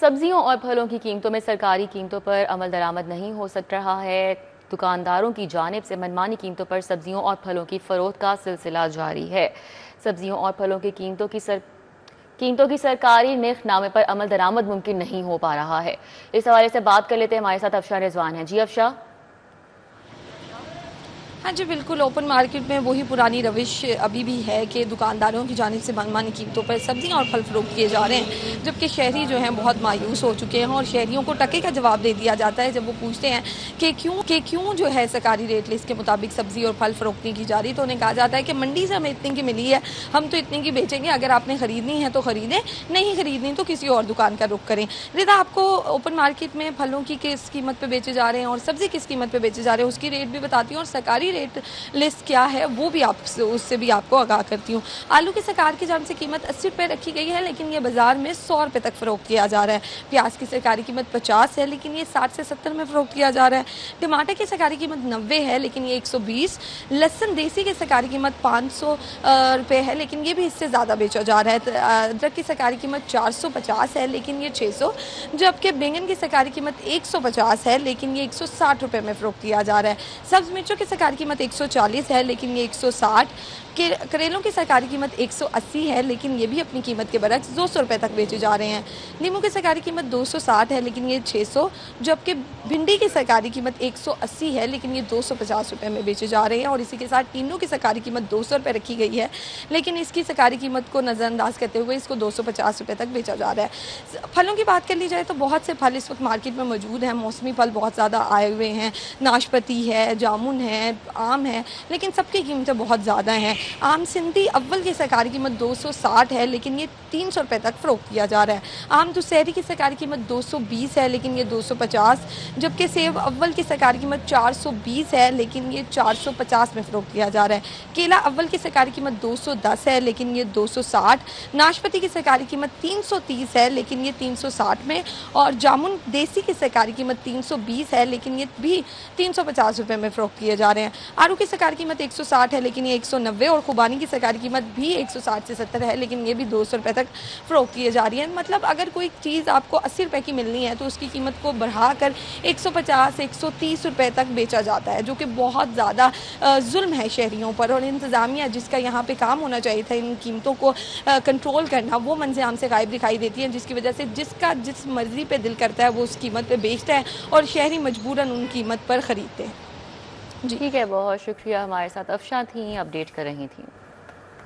सब्जियों और फलों की कीमतों में सरकारी कीमतों पर अमल दरामद नहीं हो सक रहा है। दुकानदारों की जानिब से मनमानी कीमतों पर सब्जियों और फलों की फरोख्त का सिलसिला जारी है। सब्जियों और फलों की कीमतों की सरकारी निर्खनामे पर अमल दरामद मुमकिन नहीं हो पा रहा है। इस हवाले से बात कर लेते हैं, हमारे साथ अफशा रिजवान हैं। जी अफशा। हाँ जी, बिल्कुल। ओपन मार्केट में वही पुरानी रविश अभी भी है कि दुकानदारों की जानिब से मनमानी कीमतों पर सब्जियां और फल फरोख्त किए जा रहे हैं, जबकि शहरी जो हैं बहुत मायूस हो चुके हैं और शहरियों को टके का जवाब दे दिया जाता है जब वो पूछते हैं कि क्यों जो है सरकारी रेट लिस्ट के मुताबिक सब्जी और फल फरोख्त नहीं की जा रही, तो उन्हें कहा जाता है कि मंडी से हमें इतने की मिली है, हम तो इतने की बेचेंगे, अगर आपने खरीदनी है तो खरीदें, नहीं खरीदनी तो किसी और दुकान का रुख करें। रिदा, आपको ओपन मार्केट में फलों की किस कीमत पर बेचे जा रहे हैं और सब्जी किस कीमत पर बेचे जा रहे हैं उसकी रेट भी बताती हूँ, और सरकारी रेट लिस्ट क्या है वो भी उससे भी आपको आगाह करती हूँ। आलू की सरकार की जानिब से कीमत 80 रुपये रखी गई है, लेकिन ये बाजार में 100 रुपये तक फरोख्त किया जा रहा है। प्याज की सरकारी कीमत 50 है, लेकिन ये 60 से 70 में फरोख्त किया जा रहा है। टमाटर की सरकारी कीमत 90 है, लेकिन ये 120। लहसुन देसी की सरकारी कीमत 500 रुपये है, लेकिन ये भी इससे ज़्यादा बेचा जा रहा है। अदरक की सरकारी कीमत 450 है, लेकिन ये 600। जबकि बैंगन की सरकारी कीमत 150 है, लेकिन ये 160 रुपये में फरोख्त किया जा रहा है। सब्ज मिर्चों की सरकारी कीमत 140 है, लेकिन ये 160। करेलों की सरकारी कीमत 180 है, लेकिन ये भी अपनी कीमत के बरक्स 200 रुपये तक बेचे जा रहे हैं। नींबू की सरकारी कीमत 260 है, लेकिन ये 600। जबकि भिंडी की सरकारी कीमत 180 है, लेकिन ये 250 रुपये में बेचे जा रहे हैं। और इसी के साथ टीनों की सरकारी कीमत 200 रुपये रखी गई है, लेकिन इसकी सरकारी कीमत को नज़रअंदाज करते हुए इसको 250 रुपये तक बेचा जा रहा है। फलों की बात कर ली जाए तो बहुत से फल इस वक्त मार्केट में मौजूद हैं। मौसमी फल बहुत ज़्यादा आए हुए हैं, नाशपाती है, जामुन है, आम है, लेकिन सबकी कीमतें बहुत ज़्यादा हैं। आम सिंधी अव्वल की सरकारी कीमत 260 है, लेकिन ये 300 रुपये तक फरोख्त किया जा रहा है। आम दुशहरी की सरकारी कीमत 220 है, लेकिन ये 250। जबकि सेब अव्वल की सरकारी कीमत 420 है, लेकिन ये 450 में फरोख्त किया जा रहा है। केला अव्वल की सरकारी कीमत 210 है, लेकिन ये 260। नाशपाती की सरकारी कीमत 330 है, लेकिन ये 360 में। और जामुन देसी की सरकारी कीमत 320 है, लेकिन ये भी 350 रुपये में फरोख्त किए जा रहे हैं। आलू की सरकारी कीमत 160 है, लेकिन ये 190। और खुबानी की सरकारी कीमत भी 160 से 70 है, लेकिन ये भी 200 रुपये तक फरोख्त किए जा रही है। मतलब अगर कोई चीज़ आपको 80 रुपये की मिलनी है तो उसकी कीमत को बढ़ाकर 150 130 रुपये तक बेचा जाता है, जो कि बहुत ज़्यादा जुल्म है शहरियों पर। और इंतज़ामिया जिसका यहाँ पे काम होना चाहिए था इन कीमतों को कंट्रोल करना, वो मंज़र आम से गायब दिखाई देती है, जिसकी वजह से जिसका जिस मर्ज़ी पे दिल करता है वो उस कीमत पे बेचता है और शहरी मजबूरन उन कीमत पर ख़रीदते हैं। जी ठीक है, बहुत शुक्रिया। हमारे साथ अफशा थी, अपडेट कर रही थी।